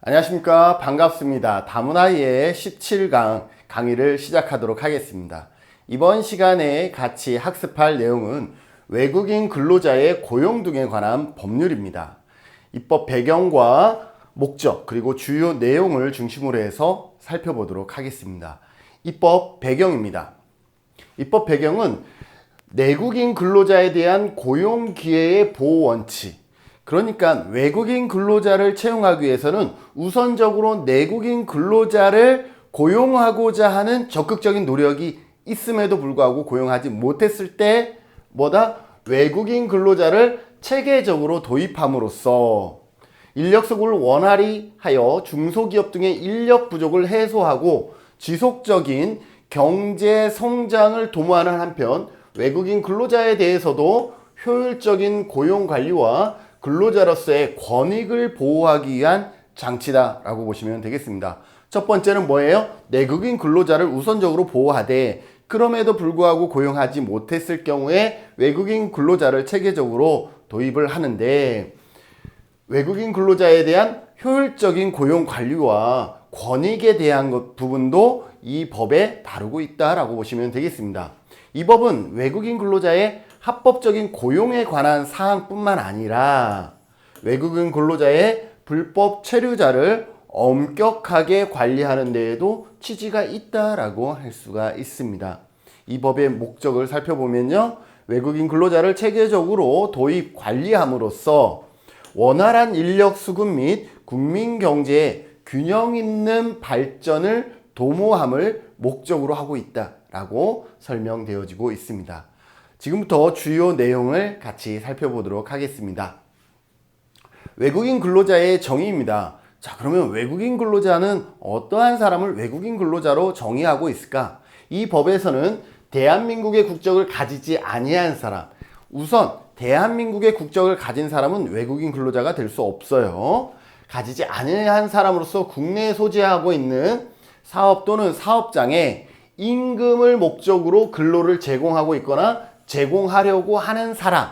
안녕하십니까. 반갑습니다. 다문화의 17강 강의를 시작하도록 하겠습니다. 이번 시간에 같이 학습할 내용은 외국인 근로자의 고용 등에 관한 법률입니다. 입법 배경과 목적 그리고 주요 내용을 중심으로 해서 살펴보도록 하겠습니다. 입법 배경입니다. 입법 배경은 내국인 근로자에 대한 고용 기회의 보호 원칙, 그러니까 외국인 근로자를 채용하기 위해서는 우선적으로 내국인 근로자를 고용하고자 하는 적극적인 노력이 있음에도 불구하고 고용하지 못했을 때 외국인 근로자를 체계적으로 도입함으로써 인력 수급을 원활히 하여 중소기업 등의 인력 부족을 해소하고 지속적인 경제 성장을 도모하는 한편 외국인 근로자에 대해서도 효율적인 고용 관리와 근로자로서의 권익을 보호하기 위한 장치다라고 보시면 되겠습니다. 첫 번째는 뭐예요? 내국인 근로자를 우선적으로 보호하되 그럼에도 불구하고 고용하지 못했을 경우에 외국인 근로자를 체계적으로 도입을 하는데, 외국인 근로자에 대한 효율적인 고용 관리와 권익에 대한 부분도 이 법에 다루고 있다라고 보시면 되겠습니다. 이 법은 외국인 근로자의 합법적인 고용에 관한 사항뿐만 아니라 외국인 근로자의 불법 체류자를 엄격하게 관리하는 데에도 취지가 있다라고 할 수가 있습니다. 이 법의 목적을 살펴보면요, 외국인 근로자를 체계적으로 도입 관리함으로써 원활한 인력 수급 및 국민 경제의 균형 있는 발전을 도모함을 목적으로 하고 있다라고 설명되어지고 있습니다. 지금부터 주요 내용을 같이 살펴보도록 하겠습니다. 외국인 근로자의 정의입니다. 자, 그러면 외국인 근로자는 어떠한 사람을 외국인 근로자로 정의하고 있을까? 이 법에서는 대한민국의 국적을 가지지 아니한 사람, 우선 대한민국의 국적을 가진 사람은 외국인 근로자가 될 수 없어요. 가지지 아니한 사람으로서 국내에 소재하고 있는 사업 또는 사업장에 임금을 목적으로 근로를 제공하고 있거나 제공하려고 하는 사람,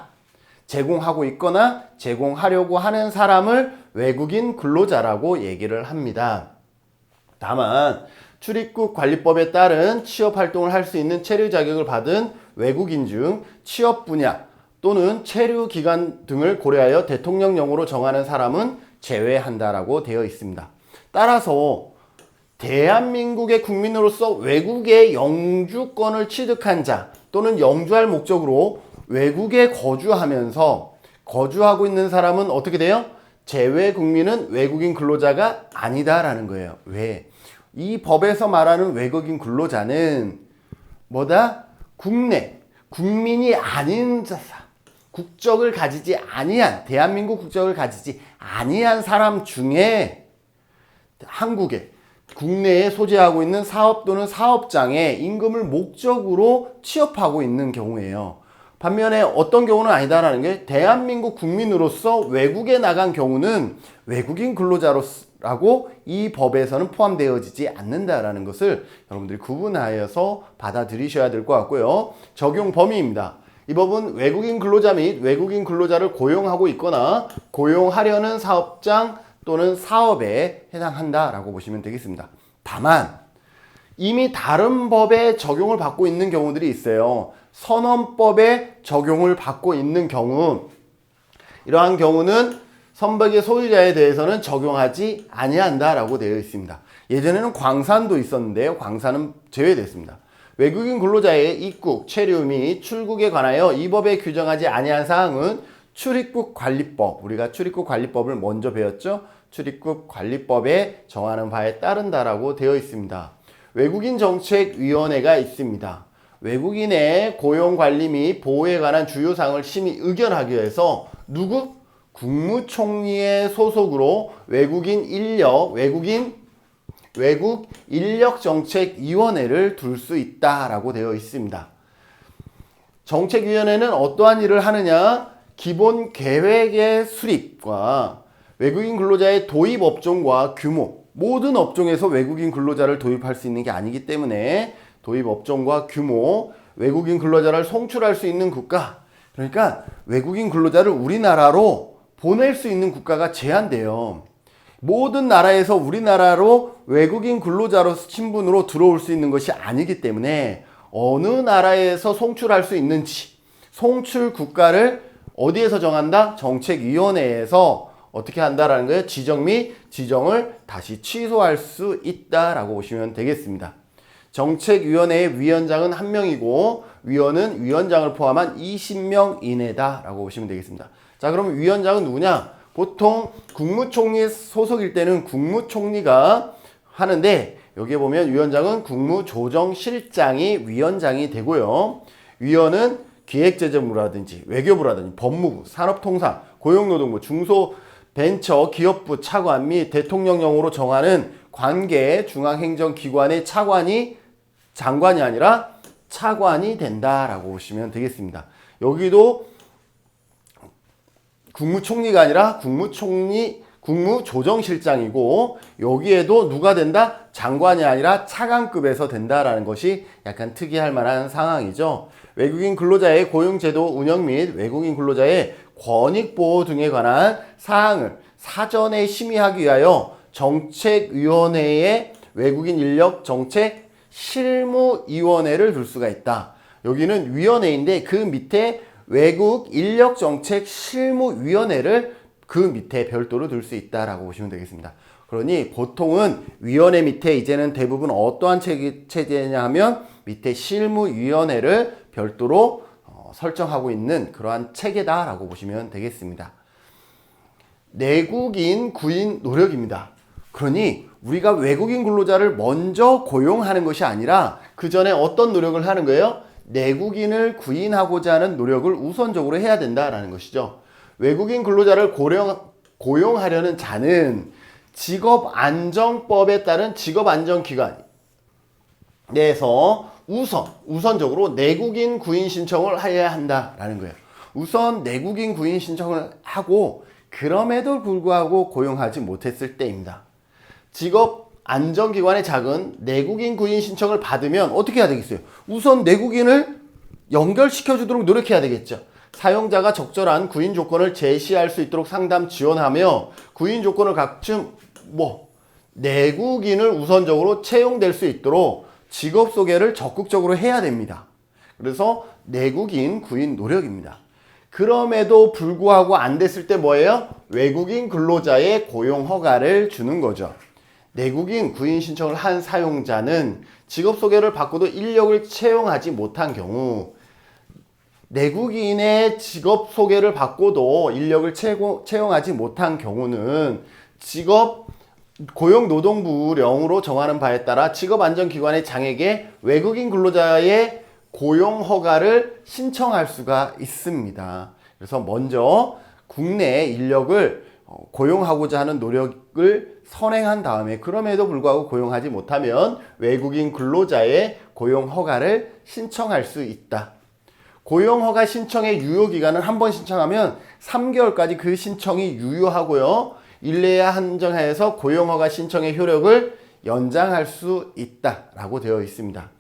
제공하고 있거나 제공하려고 하는 사람을 외국인 근로자라고 얘기를 합니다. 다만 출입국 관리법에 따른 취업 활동을 할 수 있는 체류 자격을 받은 외국인 중 취업 분야 또는 체류 기간 등을 고려하여 대통령령으로 정하는 사람은 제외한다라고 되어 있습니다. 따라서 대한민국의 국민으로서 외국의 영주권을 취득한 자 또는 영주할 목적으로 외국에 거주하고 있는 사람은 어떻게 돼요? 제외 국민은 외국인 근로자가 아니다라는 거예요. 왜? 이 법에서 말하는 외국인 근로자는 국민이 아닌 국적을 가지지 아니한, 대한민국 국적을 가지지 아니한 사람 중에 한국에 국내에 소재하고 있는 사업 또는 사업장에 임금을 목적으로 취업하고 있는 경우예요. 반면에 어떤 경우는 아니다라는 게, 대한민국 국민으로서 외국에 나간 경우는 외국인 근로자라고 이 법에서는 포함되어지지 않는다라는 것을 여러분들이 구분하여서 받아들이셔야 될 것 같고요. 적용 범위입니다. 이 법은 외국인 근로자 및 외국인 근로자를 고용하고 있거나 고용하려는 사업장 또는 사업에 해당한다라고 보시면 되겠습니다. 다만 이미 다른 법에 적용을 받고 있는 경우들이 있어요. 선언법에 적용을 받고 있는 경우, 이러한 경우는 선박의 소유자에 대해서는 적용하지 아니한다라고 되어 있습니다. 예전에는 광산도 있었는데요, 광산은 제외됐습니다. 외국인 근로자의 입국, 체류 및 출국에 관하여 이 법에 규정하지 아니한 사항은 출입국 관리법, 우리가 출입국 관리법을 먼저 배웠죠. 출입국 관리법에 정하는 바에 따른다라고 되어 있습니다. 외국인 정책위원회가 있습니다. 외국인의 고용 관리 및 보호에 관한 주요 사항을 심의 의견하기 위해서 국무총리의 소속으로 외국 인력정책위원회를 둘 수 있다라고 되어 있습니다. 정책위원회는 어떠한 일을 하느냐? 기본 계획의 수립과 외국인 근로자의 도입 업종과 규모, 모든 업종에서 외국인 근로자를 도입할 수 있는 게 아니기 때문에 도입 업종과 규모, 외국인 근로자를 송출할 수 있는 국가, 그러니까 외국인 근로자를 우리나라로 보낼 수 있는 국가가 제한돼요. 모든 나라에서 우리나라로 외국인 근로자로 신분으로 들어올 수 있는 것이 아니기 때문에 어느 나라에서 송출할 수 있는지 송출 국가를 어디에서 정한다? 정책위원회에서 어떻게 한다라는 거예요? 지정 및 지정을 다시 취소할 수 있다라고 보시면 되겠습니다. 정책위원회의 위원장은 1명이고 위원은 위원장을 포함한 20명 이내다라고 보시면 되겠습니다. 자, 그럼 위원장은 누구냐? 보통 국무총리 소속일 때는 국무총리가 하는데 여기에 보면 위원장은 국무조정실장이 위원장이 되고요. 위원은 기획재정부라든지 외교부라든지 법무부, 산업통상, 고용노동부, 중소벤처 기업부 차관 및 대통령령으로 정하는 관계 중앙행정기관의 차관이 장관이 아니라 차관이 된다라고 보시면 되겠습니다. 여기도 국무총리가 아니라 국무조정실장이고 여기에도 누가 된다? 장관이 아니라 차관급에서 된다라는 것이 약간 특이할 만한 상황이죠. 외국인 근로자의 고용제도 운영 및 외국인 근로자의 권익보호 등에 관한 사항을 사전에 심의하기 위하여 정책위원회에 외국인 인력 정책 실무위원회를 둘 수가 있다. 여기는 위원회인데 그 밑에 외국 인력 정책 실무위원회를 그 밑에 별도로 둘 수 있다라고 보시면 되겠습니다. 그러니 보통은 위원회 밑에 이제는 대부분 어떠한 체제냐 하면 밑에 실무위원회를 별도로 설정하고 있는 그러한 체계다라고 보시면 되겠습니다. 내국인 구인 노력입니다. 그러니 우리가 외국인 근로자를 먼저 고용하는 것이 아니라 그 전에 어떤 노력을 하는 거예요? 내국인을 구인하고자 하는 노력을 우선적으로 해야 된다라는 것이죠. 외국인 근로자를 고용하려는 자는 직업안정법에 따른 직업안정기관 내에서 우선적으로 내국인 구인 신청을 해야 한다라는 거예요. 우선 내국인 구인 신청을 하고 그럼에도 불구하고 고용하지 못했을 때입니다. 직업안정기관의 작은 내국인 구인 신청을 받으면 어떻게 해야 되겠어요? 우선 내국인을 연결시켜 주도록 노력해야 되겠죠. 사용자가 적절한 구인 조건을 제시할 수 있도록 상담 지원하며 구인 조건을 갖춘 내국인을 우선적으로 채용될 수 있도록 직업 소개를 적극적으로 해야 됩니다. 그래서 내국인 구인 노력입니다. 그럼에도 불구하고 안 됐을 때 뭐예요? 외국인 근로자의 고용 허가를 주는 거죠. 내국인 구인 신청을 한 사용자는 직업 소개를 받고도 인력을 채용하지 못한 경우 내국인의 직업 소개를 받고도 인력을 채용하지 못한 경우는 고용노동부령으로 정하는 바에 따라 직업안전기관의 장에게 외국인 근로자의 고용 허가를 신청할 수가 있습니다. 그래서 먼저 국내 인력을 고용하고자 하는 노력을 선행한 다음에 그럼에도 불구하고 고용하지 못하면 외국인 근로자의 고용 허가를 신청할 수 있다. 고용허가 신청의 유효기간은 한 번 신청하면 3개월까지 그 신청이 유효하고요. 일례에 한정하여서 고용허가 신청의 효력을 연장할 수 있다라고 되어 있습니다.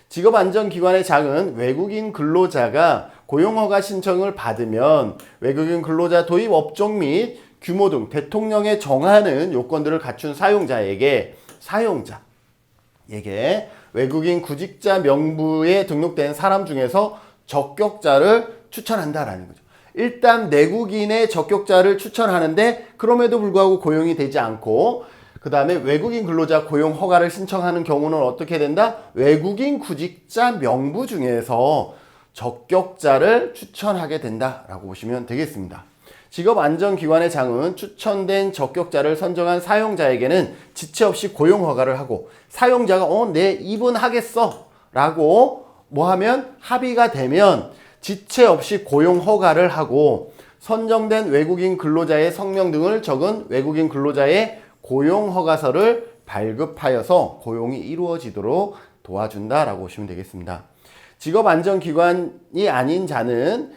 직업안전기관의 장은 외국인 근로자가 고용허가 신청을 받으면 외국인 근로자 도입 업종 및 규모 등 대통령에 정하는 요건들을 갖춘 사용자에게 외국인 구직자 명부에 등록된 사람 중에서 적격자를 추천한다라는 거죠. 일단 내국인의 적격자를 추천하는데 그럼에도 불구하고 고용이 되지 않고 그 다음에 외국인 근로자 고용 허가를 신청하는 경우는 어떻게 된다? 외국인 구직자 명부 중에서 적격자를 추천하게 된다라고 보시면 되겠습니다. 직업안전기관의 장은 추천된 적격자를 선정한 사용자에게는 지체 없이 고용 허가를 하고 사용자가 네 이분 하겠어 라고 하면 합의가 되면 지체 없이 고용 허가를 하고 선정된 외국인 근로자의 성명 등을 적은 외국인 근로자의 고용 허가서를 발급하여서 고용이 이루어지도록 도와준다라고 보시면 되겠습니다. 직업안전기관이 아닌 자는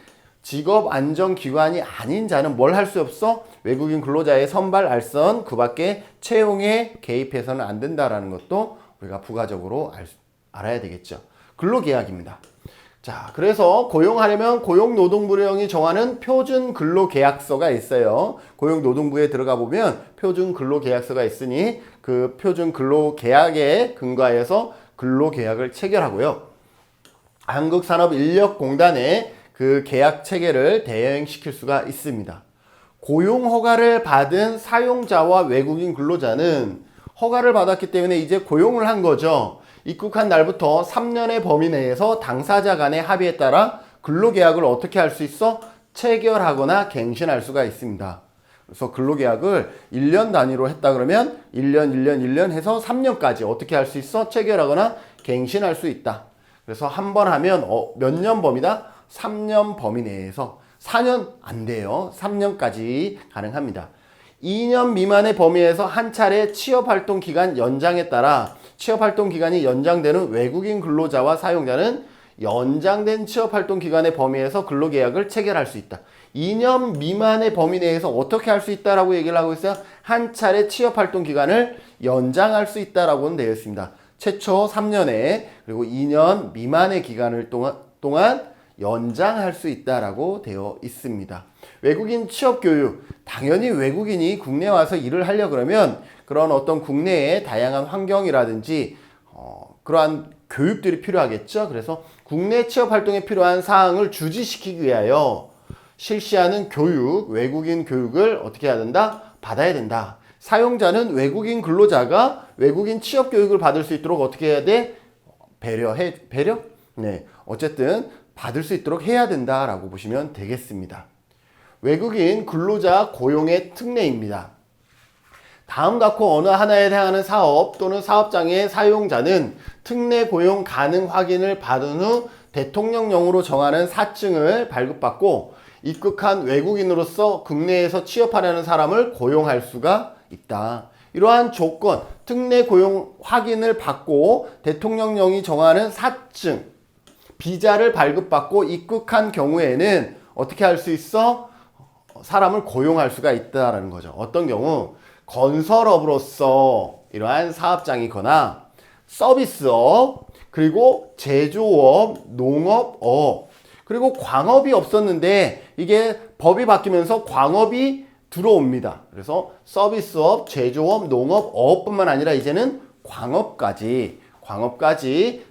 뭘 할 수 없어? 외국인 근로자의 선발, 알선, 그 밖에 채용에 개입해서는 안 된다라는 것도 우리가 부가적으로 알아야 되겠죠. 근로계약입니다. 자, 그래서 고용하려면 고용노동부령이 정하는 표준근로계약서가 있어요. 고용노동부에 들어가 보면 표준근로계약서가 있으니 그 표준근로계약에 근거하여서 근로계약을 체결하고요. 한국산업인력공단에 그 계약 체계를 대행시킬 수가 있습니다. 고용허가를 받은 사용자와 외국인 근로자는 허가를 받았기 때문에 이제 고용을 한 거죠. 입국한 날부터 3년의 범위 내에서 당사자 간의 합의에 따라 근로계약을 어떻게 할 수 있어? 체결하거나 갱신할 수가 있습니다. 그래서 근로계약을 1년 단위로 했다 그러면 1년 해서 3년까지 어떻게 할 수 있어? 체결하거나 갱신할 수 있다. 그래서 한 번 하면 몇 년 범위다? 3년 범위 내에서 4년 안 돼요. 3년까지 가능합니다. 2년 미만의 범위에서 한 차례 취업활동 기간 연장에 따라 취업활동 기간이 연장되는 외국인 근로자와 사용자는 연장된 취업활동 기간의 범위에서 근로계약을 체결할 수 있다. 2년 미만의 범위 내에서 어떻게 할 수 있다라고 얘기를 하고 있어요? 한 차례 취업활동 기간을 연장할 수 있다라고는 되어 있습니다. 최초 3년에 그리고 2년 미만의 기간을 동안 연장할 수 있다라고 되어 있습니다. 외국인 취업교육, 당연히 외국인이 국내에 와서 일을 하려 그러면 그런 어떤 국내의 다양한 환경이라든지 그러한 교육들이 필요하겠죠. 그래서 국내 취업 활동에 필요한 사항을 주지시키기 위하여 실시하는 교육, 외국인 교육을 어떻게 해야 된다? 받아야 된다. 사용자는 외국인 근로자가 외국인 취업 교육을 받을 수 있도록 어떻게 해야 돼? 배려? 네. 어쨌든 받을 수 있도록 해야 된다라고 보시면 되겠습니다. 외국인 근로자 고용의 특례입니다. 다음 각호 어느 하나에 해당하는 사업 또는 사업장의 사용자는 특례 고용 가능 확인을 받은 후 대통령령으로 정하는 사증을 발급받고 입국한 외국인으로서 국내에서 취업하려는 사람을 고용할 수가 있다. 이러한 조건, 특례 고용 확인을 받고 대통령령이 정하는 사증, 비자를 발급받고 입국한 경우에는 어떻게 할 수 있어? 사람을 고용할 수가 있다라는 거죠. 어떤 경우? 건설업으로서 이러한 사업장이거나 서비스업, 그리고 제조업, 농업업, 그리고 광업이 없었는데 이게 법이 바뀌면서 광업이 들어옵니다. 그래서 서비스업, 제조업, 농업, 어업뿐만 아니라 이제는 광업까지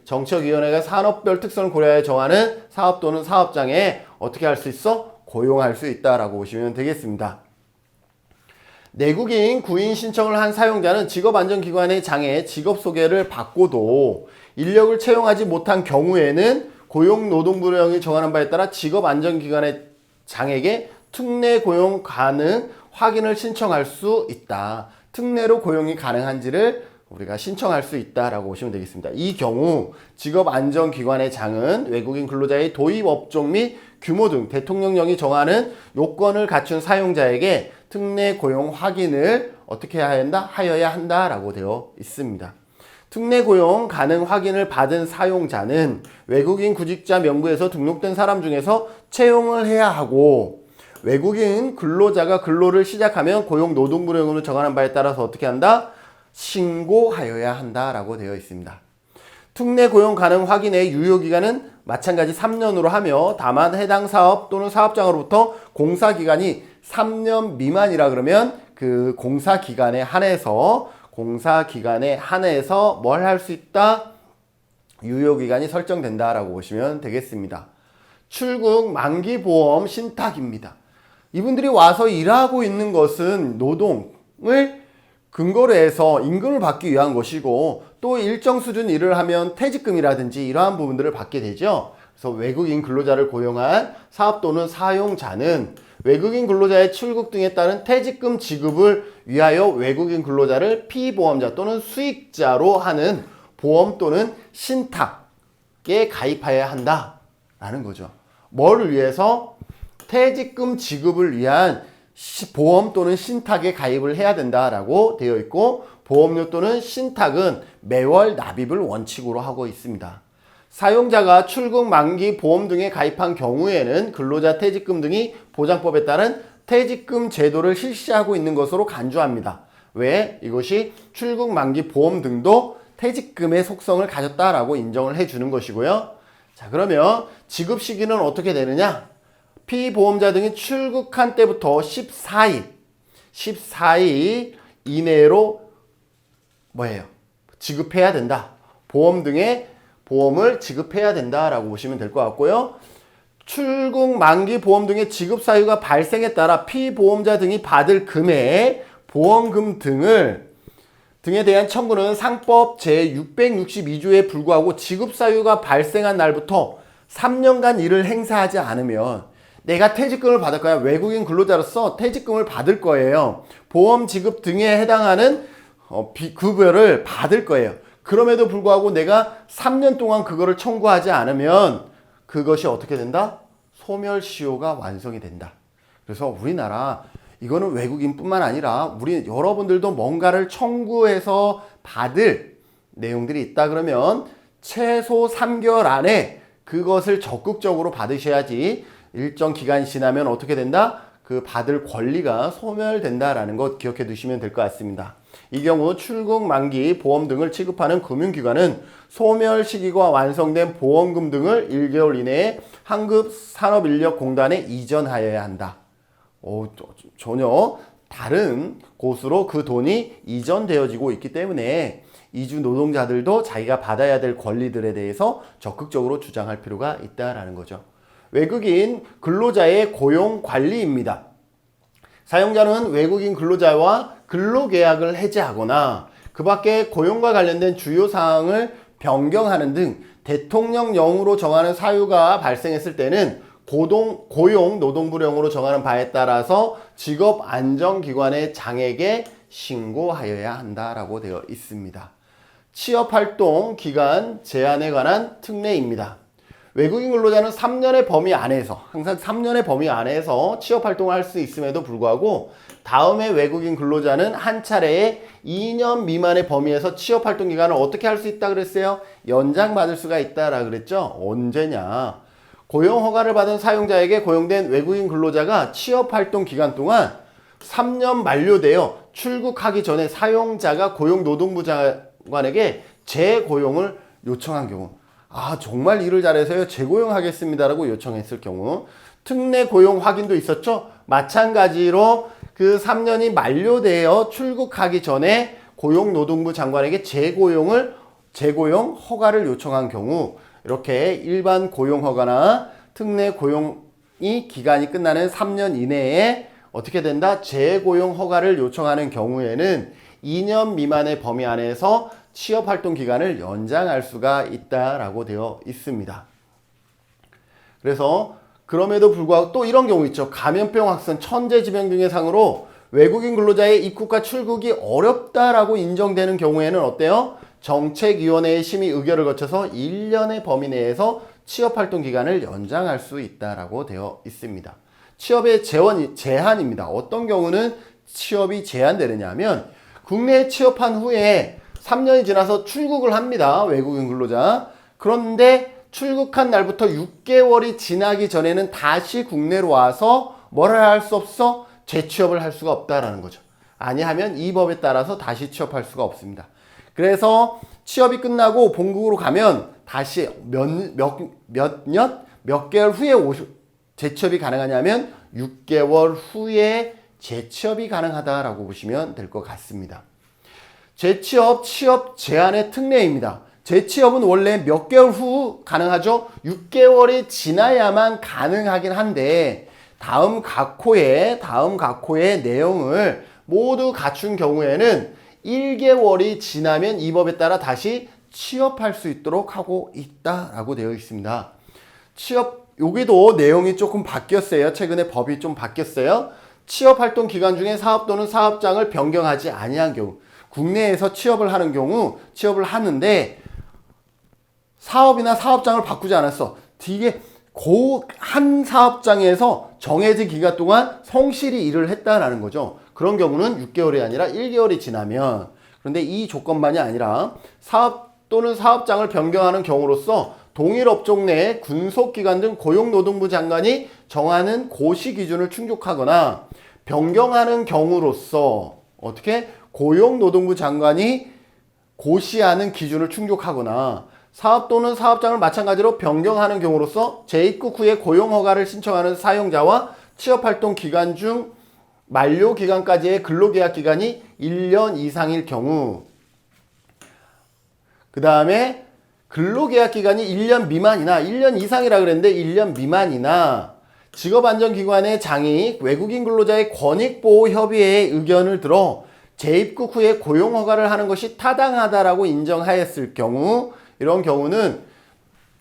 정책위원회가 산업별 특성을 고려하여 정하는 사업 또는 사업장에 어떻게 할 수 있어? 고용할 수 있다라고 보시면 되겠습니다. 내국인 구인 신청을 한 사용자는 직업안전기관의 장에 직업소개를 받고도 인력을 채용하지 못한 경우에는 고용노동부령이 정하는 바에 따라 직업안전기관의 장에게 특례 고용 가능 확인을 신청할 수 있다. 특례로 고용이 가능한지를 우리가 신청할 수 있다라고 보시면 되겠습니다. 이 경우 직업안전기관의 장은 외국인 근로자의 도입 업종 및 규모 등 대통령령이 정하는 요건을 갖춘 사용자에게 특례 고용 확인을 어떻게 하여야 한다라고 되어 있습니다. 특례 고용 가능 확인을 받은 사용자는 외국인 구직자 명부에서 등록된 사람 중에서 채용을 해야 하고 외국인 근로자가 근로를 시작하면 고용노동부령으로 정하는 바에 따라서 어떻게 한다? 신고하여야 한다라고 되어 있습니다. 특례 고용 가능 확인의 유효기간은 마찬가지 3년으로 하며 다만 해당 사업 또는 사업장으로부터 공사기간이 3년 미만이라 그러면 그 공사기간에 한해서 뭘 할 수 있다? 유효기간이 설정된다라고 보시면 되겠습니다. 출국 만기보험 신탁입니다. 이분들이 와서 일하고 있는 것은 노동을 근거로 해서 임금을 받기 위한 것이고 또 일정 수준 일을 하면 퇴직금이라든지 이러한 부분들을 받게 되죠. 그래서 외국인 근로자를 고용한 사업 또는 사용자는 외국인 근로자의 출국 등에 따른 퇴직금 지급을 위하여 외국인 근로자를 피보험자 또는 수익자로 하는 보험 또는 신탁에 가입하여야 한다라는 거죠. 뭐를 위해서? 퇴직금 지급을 위한 보험 또는 신탁에 가입을 해야 된다라고 되어 있고 보험료 또는 신탁은 매월 납입을 원칙으로 하고 있습니다. 사용자가 출국 만기 보험 등에 가입한 경우에는 근로자 퇴직금 등이 보장법에 따른 퇴직금 제도를 실시하고 있는 것으로 간주합니다. 왜? 이것이 출국 만기 보험 등도 퇴직금의 속성을 가졌다라고 인정을 해주는 것이고요. 자, 그러면 지급 시기는 어떻게 되느냐? 피보험자 등이 출국한 때부터 14일 이내로 뭐예요? 지급해야 된다. 보험 등의 보험을 지급해야 된다라고 보시면 될 것 같고요. 출국 만기 보험 등의 지급 사유가 발생에 따라 피보험자 등이 받을 금액, 보험금 등에 대한 청구는 상법 제662조에 불구하고 지급 사유가 발생한 날부터 3년간 이를 행사하지 않으면 내가 퇴직금을 받을 거야. 외국인 근로자로서 퇴직금을 받을 거예요. 보험 지급 등에 해당하는 급여를 받을 거예요. 그럼에도 불구하고 내가 3년 동안 그거를 청구하지 않으면 그것이 어떻게 된다? 소멸시효가 완성이 된다. 그래서 우리나라 이거는 외국인뿐만 아니라 우리 여러분들도 뭔가를 청구해서 받을 내용들이 있다 그러면 최소 3개월 안에 그것을 적극적으로 받으셔야지 일정 기간이 지나면 어떻게 된다? 그 받을 권리가 소멸된다라는 것 기억해 두시면 될 것 같습니다. 이 경우 출국 만기 보험 등을 취급하는 금융기관은 소멸 시기가 완성된 보험금 등을 1개월 이내에 한국산업인력공단에 이전하여야 한다. 전혀 다른 곳으로 그 돈이 이전되어지고 있기 때문에 이주 노동자들도 자기가 받아야 될 권리들에 대해서 적극적으로 주장할 필요가 있다라는 거죠. 외국인 근로자의 고용 관리입니다. 사용자는 외국인 근로자와 근로계약을 해지하거나 그 밖에 고용과 관련된 주요 사항을 변경하는 등 대통령령으로 정하는 사유가 발생했을 때는 고용노동부령으로 정하는 바에 따라서 직업안정기관의 장에게 신고하여야 한다라고 되어 있습니다. 취업활동 기간 제한에 관한 특례입니다. 외국인 근로자는 3년의 범위 안에서 항상 3년의 범위 안에서 취업활동을 할 수 있음에도 불구하고 다음에 외국인 근로자는 한 차례에 2년 미만의 범위에서 취업활동 기간을 어떻게 할 수 있다 그랬어요? 연장받을 수가 있다라 그랬죠? 언제냐? 고용허가를 받은 사용자에게 고용된 외국인 근로자가 취업활동 기간 동안 3년 만료되어 출국하기 전에 사용자가 고용노동부 장관에게 재고용을 요청한 경우 정말 일을 잘해서요 재고용하겠습니다라고 요청했을 경우 특례 고용 확인도 있었죠. 마찬가지로 그 3년이 만료되어 출국하기 전에 고용노동부 장관에게 재고용 허가를 요청한 경우 이렇게 일반 고용 허가나 특례 고용이 기간이 끝나는 3년 이내에 어떻게 된다? 재고용 허가를 요청하는 경우에는 2년 미만의 범위 안에서 취업활동 기간을 연장할 수가 있다라고 되어 있습니다. 그래서 그럼에도 불구하고 또 이런 경우 있죠. 감염병 확산, 천재지변 등의 상으로 외국인 근로자의 입국과 출국이 어렵다라고 인정되는 경우에는 어때요? 정책위원회의 심의 의결을 거쳐서 1년의 범위 내에서 취업활동 기간을 연장할 수 있다라고 되어 있습니다. 취업의 제한입니다. 어떤 경우는 취업이 제한되느냐 하면 국내에 취업한 후에 3년이 지나서 출국을 합니다. 외국인 근로자. 그런데 출국한 날부터 6개월이 지나기 전에는 다시 국내로 와서 뭘 할 수 없어? 재취업을 할 수가 없다라는 거죠. 아니하면 이 법에 따라서 다시 취업할 수가 없습니다. 그래서 취업이 끝나고 본국으로 가면 다시 몇 개월 후에 재취업이 가능하냐면 6개월 후에 재취업이 가능하다라고 보시면 될 것 같습니다. 재취업, 취업 제한의 특례입니다. 재취업은 원래 몇 개월 후 가능하죠? 6개월이 지나야만 가능하긴 한데 다음 각 호의 내용을 모두 갖춘 경우에는 1개월이 지나면 이 법에 따라 다시 취업할 수 있도록 하고 있다라고 되어 있습니다. 여기도 내용이 조금 바뀌었어요. 최근에 법이 좀 바뀌었어요. 취업활동 기간 중에 사업 또는 사업장을 변경하지 아니한 경우, 국내에서 취업을 하는 경우 취업을 하는데 사업이나 사업장을 바꾸지 않았어. 뒤에 한 사업장에서 정해진 기간 동안 성실히 일을 했다라는 거죠. 그런 경우는 6개월이 아니라 1개월이 지나면, 그런데 이 조건만이 아니라 사업 또는 사업장을 변경하는 경우로서 동일 업종 내 군속기관 등 고용노동부 장관이 정하는 고시 기준을 충족하거나 변경하는 경우로서 어떻게 고용노동부 장관이 고시하는 기준을 충족하거나 사업 또는 사업장을 마찬가지로 변경하는 경우로서 재입국 후에 고용허가를 신청하는 사용자와 취업활동 기간 중 만료 기간까지의 근로계약 기간이 1년 이상일 경우, 그 다음에 근로계약 기간이 1년 미만이나 1년 이상이라 그랬는데 1년 미만이나 직업안전기관의 장이 외국인 근로자의 권익보호협의회의 의견을 들어 재입국 후에 고용허가를 하는 것이 타당하다라고 인정하였을 경우, 이런 경우는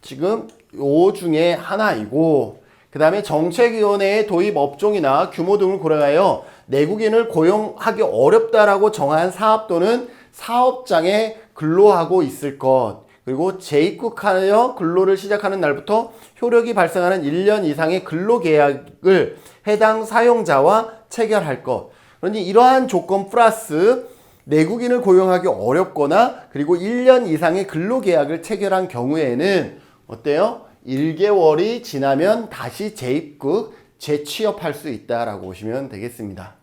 지금 요 중에 하나이고, 그 다음에 정책위원회의 도입 업종이나 규모 등을 고려하여 내국인을 고용하기 어렵다라고 정한 사업 또는 사업장에 근로하고 있을 것, 그리고 재입국하여 근로를 시작하는 날부터 효력이 발생하는 1년 이상의 근로계약을 해당 사용자와 체결할 것. 그러니 이러한 조건 플러스 내국인을 고용하기 어렵거나 그리고 1년 이상의 근로계약을 체결한 경우에는 어때요? 1개월이 지나면 다시 재입국, 재취업할 수 있다라고 보시면 되겠습니다.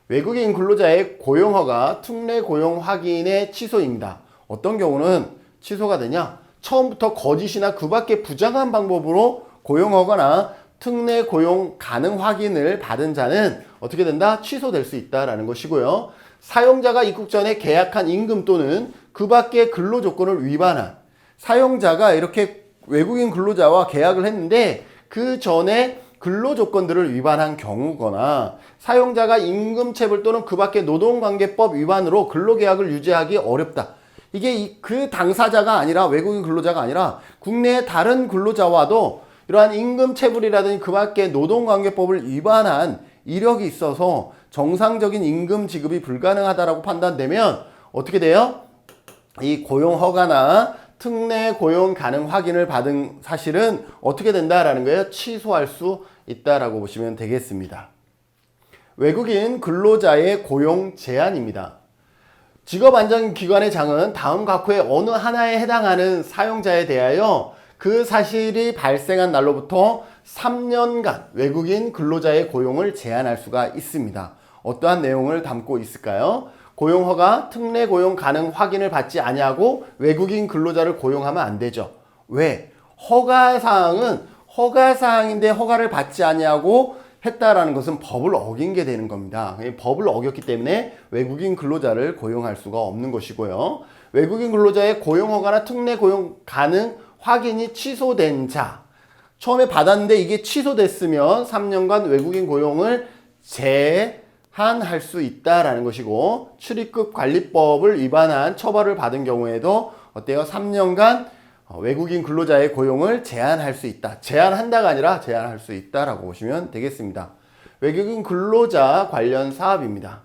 외국인 근로자의 고용허가 특례 고용 확인의 취소입니다. 어떤 경우는 취소가 되냐? 처음부터 거짓이나 그 밖에 부당한 방법으로 고용하거나 특례 고용 가능 확인을 받은 자는 어떻게 된다? 취소될 수 있다라는 것이고요. 사용자가 입국 전에 계약한 임금 또는 그 밖의 근로 조건을 위반한, 사용자가 이렇게 외국인 근로자와 계약을 했는데 그 전에 근로 조건들을 위반한 경우거나 사용자가 임금체불 또는 그 밖의 노동관계법 위반으로 근로계약을 유지하기 어렵다. 이게 그 당사자가 아니라 외국인 근로자가 아니라 국내의 다른 근로자와도 이러한 임금체불이라든지 그 밖의 노동관계법을 위반한 이력이 있어서 정상적인 임금 지급이 불가능하다라고 판단되면 어떻게 돼요? 이 고용허가나 특례 고용 가능 확인을 받은 사실은 어떻게 된다라는 거예요? 취소할 수 있다라고 보시면 되겠습니다. 외국인 근로자의 고용 제한입니다. 직업안전기관의 장은 다음 각호의 어느 하나에 해당하는 사용자에 대하여 그 사실이 발생한 날로부터 3년간 외국인 근로자의 고용을 제한할 수가 있습니다. 어떠한 내용을 담고 있을까요? 고용허가, 특례 고용 가능 확인을 받지 아니하고 외국인 근로자를 고용하면 안 되죠. 왜? 허가사항은 허가사항인데 허가를 받지 아니하고 했다라는 것은 법을 어긴 게 되는 겁니다. 법을 어겼기 때문에 외국인 근로자를 고용할 수가 없는 것이고요. 외국인 근로자의 고용허가나 특례 고용 가능 확인이 취소된 자, 처음에 받았는데 이게 취소됐으면 3년간 외국인 고용을 제한할 수 있다라는 것이고, 출입국 관리법을 위반한 처벌을 받은 경우에도 어때요? 3년간 외국인 근로자의 고용을 제한할 수 있다. 제한한다가 아니라 제한할 수 있다라고 보시면 되겠습니다. 외국인 근로자 관련 사업입니다.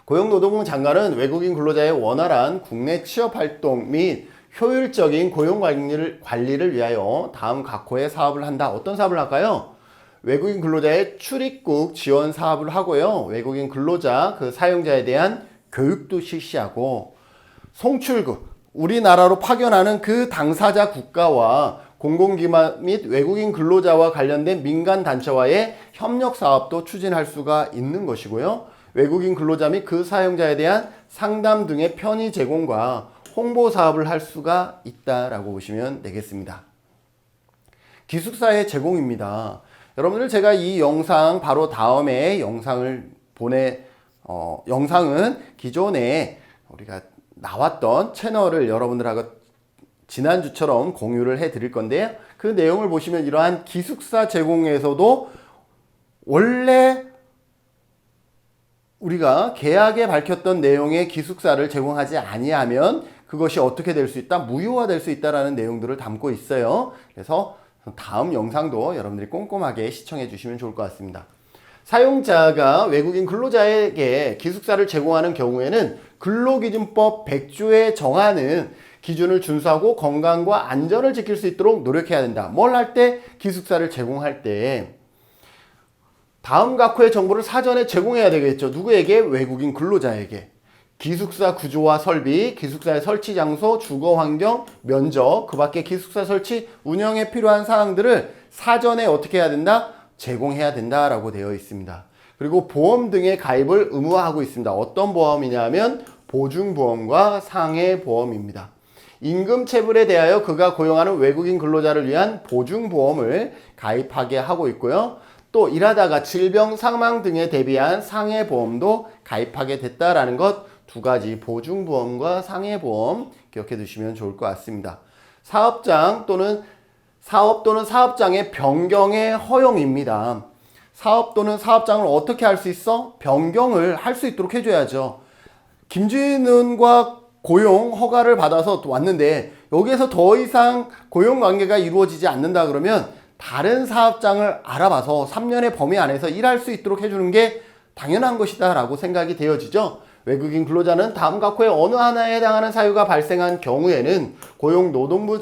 고용노동부 장관은 외국인 근로자의 원활한 국내 취업활동 및 효율적인 고용 관리를 위하여 다음 각호의 사업을 한다. 어떤 사업을 할까요? 외국인 근로자의 출입국 지원 사업을 하고요. 외국인 근로자 그 사용자에 대한 교육도 실시하고, 송출국, 우리나라로 파견하는 그 당사자 국가와 공공기관 및 외국인 근로자와 관련된 민간단체와의 협력 사업도 추진할 수가 있는 것이고요. 외국인 근로자 및 그 사용자에 대한 상담 등의 편의 제공과 홍보 사업을 할 수가 있다라고 보시면 되겠습니다. 기숙사의 제공입니다. 여러분들 제가 이 영상 바로 다음에 영상을 영상은 기존에 우리가 나왔던 채널을 여러분들하고 지난주처럼 공유를 해 드릴 건데요. 그 내용을 보시면 이러한 기숙사 제공에서도 원래 우리가 계약에 밝혔던 내용의 기숙사를 제공하지 아니하면 그것이 어떻게 될 수 있다? 무효화될 수 있다라는 내용들을 담고 있어요. 그래서 다음 영상도 여러분들이 꼼꼼하게 시청해 주시면 좋을 것 같습니다. 사용자가 외국인 근로자에게 기숙사를 제공하는 경우에는 근로기준법 100조에 정하는 기준을 준수하고 건강과 안전을 지킬 수 있도록 노력해야 된다. 뭘 할 때? 기숙사를 제공할 때 다음 각호의 정보를 사전에 제공해야 되겠죠. 누구에게? 외국인 근로자에게. 기숙사 구조와 설비, 기숙사의 설치 장소, 주거 환경, 면적, 그 밖에 기숙사 설치, 운영에 필요한 사항들을 사전에 어떻게 해야 된다? 제공해야 된다라고 되어 있습니다. 그리고 보험 등의 가입을 의무화하고 있습니다. 어떤 보험이냐면 보증보험과 상해보험입니다. 임금체불에 대하여 그가 고용하는 외국인 근로자를 위한 보증보험을 가입하게 하고 있고요. 또 일하다가 질병, 사망 등에 대비한 상해보험도 가입하게 됐다라는 것, 두 가지 보증보험과 상해보험 기억해 두시면 좋을 것 같습니다. 사업 또는 사업장의 변경의 허용입니다. 사업 또는 사업장을 어떻게 할 수 있어? 변경을 할 수 있도록 해줘야죠. 김진은과 고용 허가를 받아서 왔는데 여기에서 더 이상 고용 관계가 이루어지지 않는다 그러면 다른 사업장을 알아봐서 3년의 범위 안에서 일할 수 있도록 해주는 게 당연한 것이다 라고 생각이 되어지죠. 외국인 근로자는 다음 각호의 어느 하나에 해당하는 사유가 발생한 경우에는 고용노동부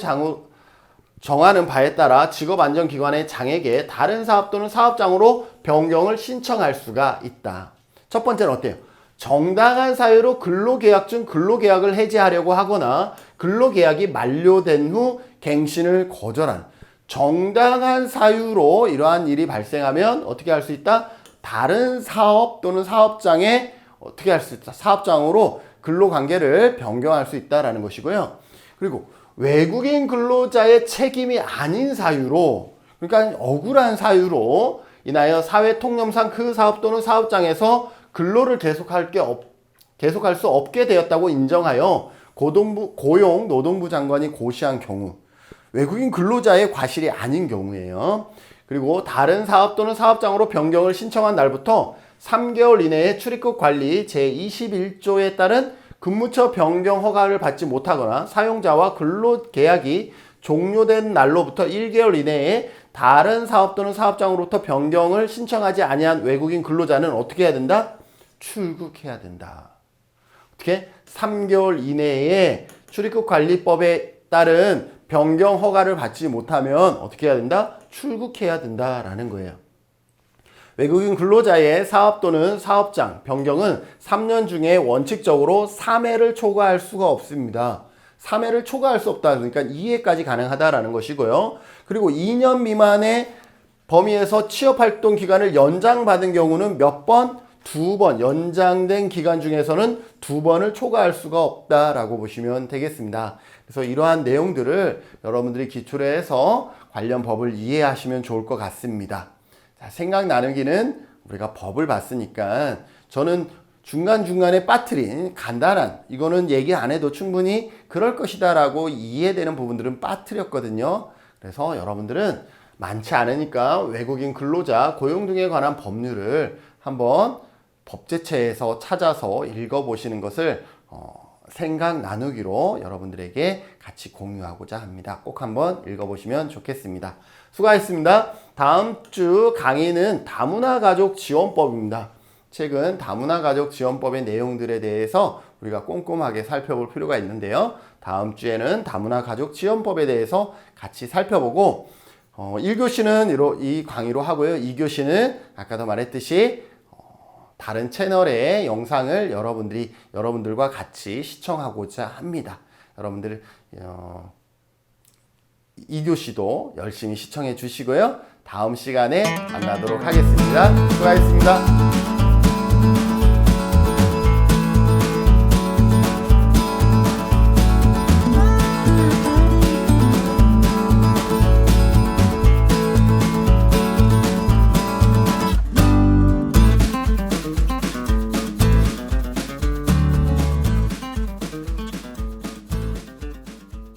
정하는 바에 따라 직업안전기관의 장에게 다른 사업 또는 사업장으로 변경을 신청할 수가 있다. 첫 번째는 어때요? 정당한 사유로 근로계약 중 근로계약을 해지하려고 하거나 근로계약이 만료된 후 갱신을 거절한 정당한 사유로 이러한 일이 발생하면 어떻게 할 수 있다? 다른 사업 또는 사업장에 어떻게 할 수 있다? 사업장으로 근로관계를 변경할 수 있다라는 것이고요. 그리고 외국인 근로자의 책임이 아닌 사유로, 그러니까 억울한 사유로 인하여 사회통념상 그 사업 또는 사업장에서 근로를 계속할 수 없게 되었다고 인정하여 고용노동부 장관이 고시한 경우, 외국인 근로자의 과실이 아닌 경우예요. 그리고 다른 사업 또는 사업장으로 변경을 신청한 날부터 3개월 이내에 출입국 관리 제21조에 따른 근무처 변경 허가를 받지 못하거나 사용자와 근로계약이 종료된 날로부터 1개월 이내에 다른 사업 또는 사업장으로부터 변경을 신청하지 아니한 외국인 근로자는 어떻게 해야 된다? 출국해야 된다. 어떻게? 3개월 이내에 출입국관리법에 따른 변경 허가를 받지 못하면 어떻게 해야 된다? 출국해야 된다라는 거예요. 외국인 근로자의 사업 또는 사업장 변경은 3년 중에 원칙적으로 3회를 초과할 수가 없습니다. 3회를 초과할 수 없다. 그러니까 2회까지 가능하다라는 것이고요. 그리고 2년 미만의 범위에서 취업활동 기간을 연장받은 경우는 몇 번? 2번. 연장된 기간 중에서는 2번을 초과할 수가 없다라고 보시면 되겠습니다. 그래서 이러한 내용들을 여러분들이 기초로 해서 관련 법을 이해하시면 좋을 것 같습니다. 자, 생각 나누기는 우리가 법을 봤으니까 저는 중간중간에 빠뜨린 간단한, 이거는 얘기 안 해도 충분히 그럴 것이다 라고 이해되는 부분들은 빠뜨렸거든요. 그래서 여러분들은 많지 않으니까 외국인 근로자 고용 등에 관한 법률을 한번 법제처에서 찾아서 읽어보시는 것을 생각 나누기로 여러분들에게 같이 공유하고자 합니다. 꼭 한번 읽어보시면 좋겠습니다. 수고하셨습니다. 다음 주 강의는 다문화가족지원법입니다. 최근 다문화가족지원법의 내용들에 대해서 우리가 꼼꼼하게 살펴볼 필요가 있는데요. 다음 주에는 다문화가족지원법에 대해서 같이 살펴보고 1교시는 이 강의로 하고요. 2교시는 아까도 말했듯이 다른 채널의 영상을 여러분들과 같이 시청하고자 합니다. 여러분들 2교시도 열심히 시청해 주시고요. 다음 시간에 만나도록 하겠습니다. 수고하셨습니다.